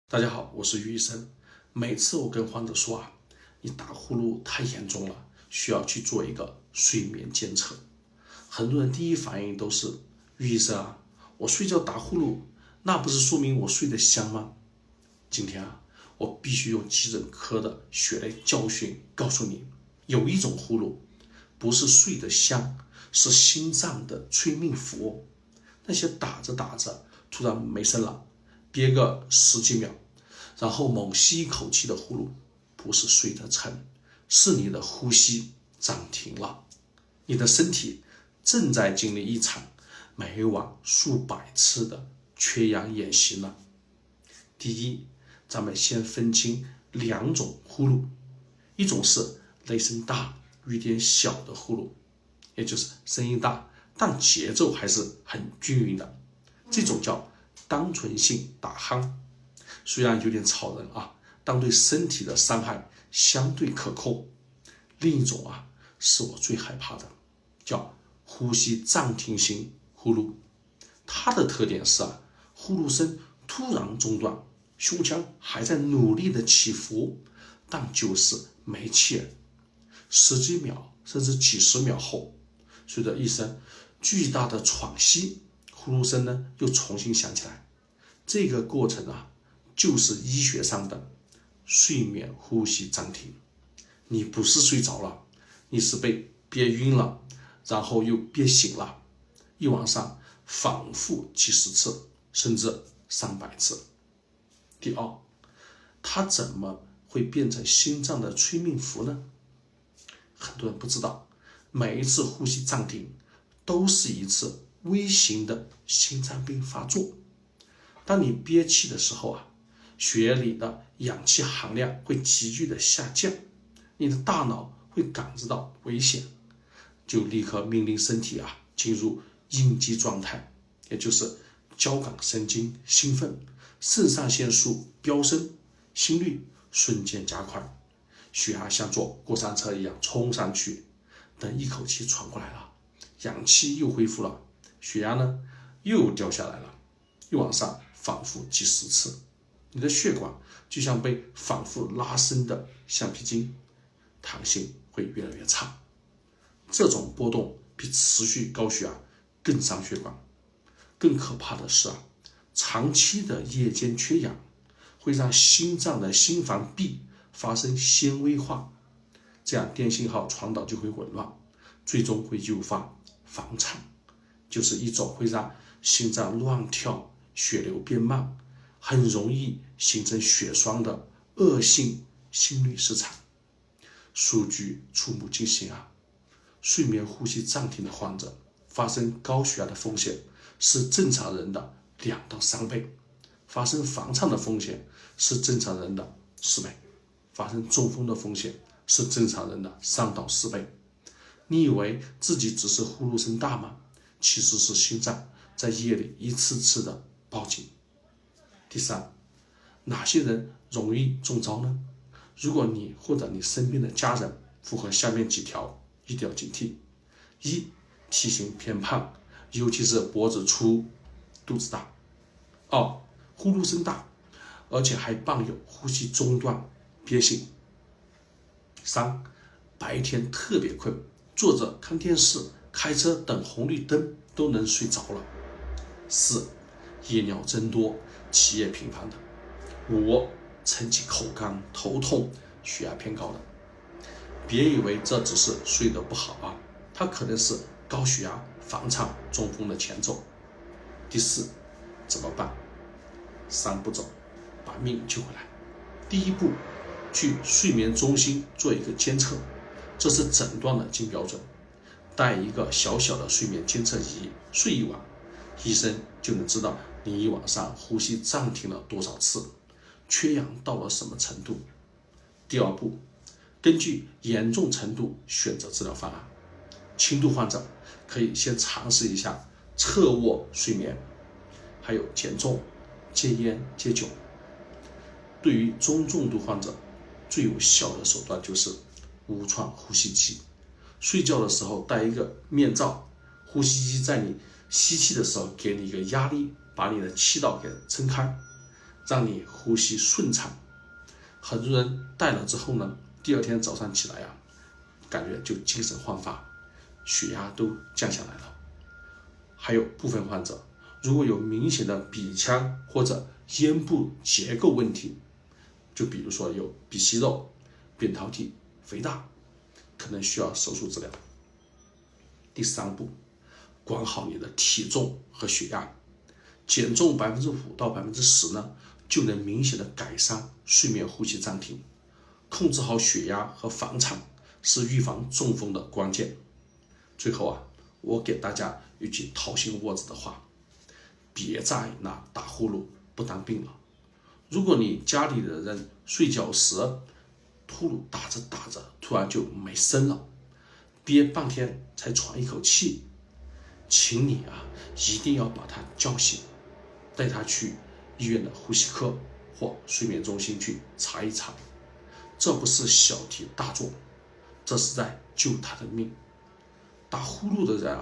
大家好，我是于医生。每次我跟患者说你打呼噜太严重了，需要去做一个睡眠监测。很多人第一反应都是，于医生我睡觉打呼噜，那不是说明我睡得香吗？今天我必须用急诊科的血泪教训告诉你，有一种呼噜不是睡得香，是心脏的催命符。那些打着打着突然没声了，憋个10几秒，然后猛吸一口气的呼噜，不是睡得沉，是你的呼吸暂停了。你的身体正在经历一场每晚数百次的缺氧演习呢。第一，咱们先分清两种呼噜，一种是雷声大雨点小的呼噜，也就是声音大但节奏还是很均匀的，这种叫单纯性打鼾，虽然有点吵人但对身体的伤害相对可控。另一种是我最害怕的，叫呼吸暂停型呼噜。它的特点是呼噜声突然中断，胸腔还在努力的起伏，但就是没气了。10几秒甚至几十秒后，随着一声巨大的喘息，呼噜声呢又重新响起来。这个过程就是医学上的睡眠呼吸暂停。你不是睡着了，你是被憋晕了，然后又憋醒了，一晚上反复几十次，甚至300次。第二，它怎么会变成心脏的催命符呢？很多人不知道，每一次呼吸暂停都是一次微型的心脏病发作。当你憋气的时候血液里的氧气含量会急剧的下降，你的大脑会感知到危险，就立刻命令身体进入应激状态，也就是交感神经兴奋，肾上腺素飙升，心率瞬间加快，血压像坐过山车一样冲上去。等一口气喘过来了，氧气又恢复了，血压呢又掉下来了，一晚上反复几十次，你的血管就像被反复拉伸的橡皮筋，弹性会越来越差。这种波动比持续高血压更伤血管。更可怕的是长期的夜间缺氧会让心脏的心房壁发生纤维化，这样电信号传导就会紊乱，最终会诱发房颤，就是一种会让心脏乱跳，血流变慢，很容易形成血栓的恶性心律失常。数据触目惊心睡眠呼吸暂停的患者发生高血压的风险是正常人的2到3倍，发生房颤的风险是正常人的4倍，发生中风的风险是正常人的3到4倍。你以为自己只是呼噜声大吗？其实是心脏在夜里一次次的报警。第三，哪些人容易中招呢？如果你或者你身边的家人符合下面几条，一定要警惕。一，体型偏胖，尤其是脖子粗、肚子大。2，呼噜声大，而且还伴有呼吸中断、憋醒。3，白天特别困，坐着看电视、开车等红绿灯都能睡着了。4，夜尿增多，起夜频繁的。5，晨起口干、头痛、血压偏高的。别以为这只是睡得不好它可能是高血压、房颤、中风的前奏。第4，怎么办？3步骤，把命救回来。第一步，去睡眠中心做一个监测，这是诊断的金标准。带一个小小的睡眠监测仪，睡一晚，医生就能知道你一晚上呼吸暂停了多少次，缺氧到了什么程度。第二步，根据严重程度选择治疗方案。轻度患者可以先尝试一下侧卧睡眠，还有减重、戒烟、戒酒。对于中重度患者，最有效的手段就是无创呼吸机。睡觉的时候戴一个面罩，呼吸机在你吸气的时候给你一个压力，把你的气道给撑开，让你呼吸顺畅。很多人戴了之后呢，第二天早上起来感觉就精神焕发，血压都降下来了。还有部分患者如果有明显的鼻腔或者咽部结构问题，就比如说有鼻息肉、扁桃体肥大，可能需要手术治疗。第3步，管好你的体重和血压，减重5%到10%呢，就能明显的改善睡眠呼吸暂停。控制好血压和房场是预防中风的关键。最后我给大家一句掏心窝子的话，别再拿打呼噜不当病了。如果你家里的人睡觉时呼噜打着打着突然就没声了，憋半天才喘一口气，请你一定要把他叫醒，带他去医院的呼吸科或睡眠中心去查一查。这不是小题大做，这是在救他的命。打呼噜的人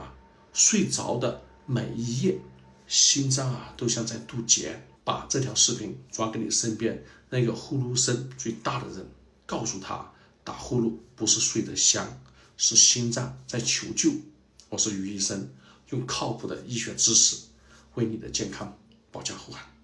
睡着的每一夜，心脏都像在渡劫。把这条视频转给你身边那个呼噜声最大的人，告诉他打呼噜不是睡得香，是心脏在求救。我是于医生，用靠谱的医学知识为你的健康保驾护航。